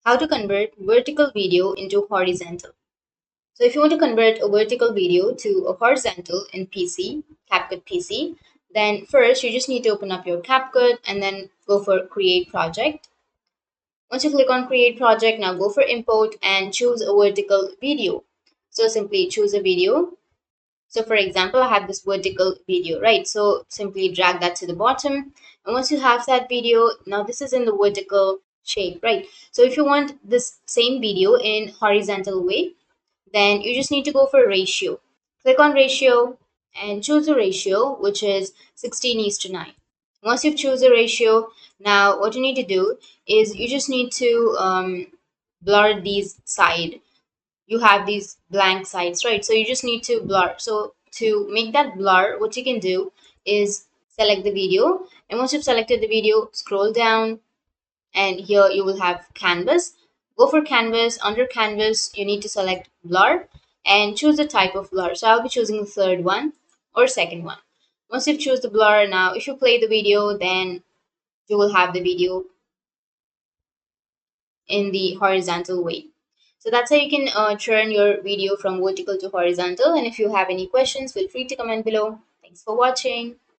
How to convert vertical video into horizontal. So if you want to convert a vertical video to a horizontal in PC, Capcut PC, then first you just need to open up your Capcut and then go for create project. Once you click on create project, now go for import and choose a vertical video. So simply choose a video. So for example, I have this vertical video, right? So simply drag that to the bottom. And once you have that video, now this is in the vertical shape, right? So if you want this same video in horizontal way, then you just need to go for ratio. Click on ratio and choose a ratio, which is 16 is to 9. Once you've choose a ratio, now what you need to do is you just need to blur these side. You have these blank sides, right? So you just need to blur. So to make that blur, what you can do is select the video, and once you've selected the video, scroll down, and here you will have canvas. Go for canvas. Under canvas you need to select blur and choose the type of blur. So I'll be choosing the third one or second one. Once you've choose the blur, now if you play the video, then you will have the video in the horizontal way. So that's how you can turn your video from vertical to horizontal. And if you have any questions, feel free to comment below. Thanks for watching.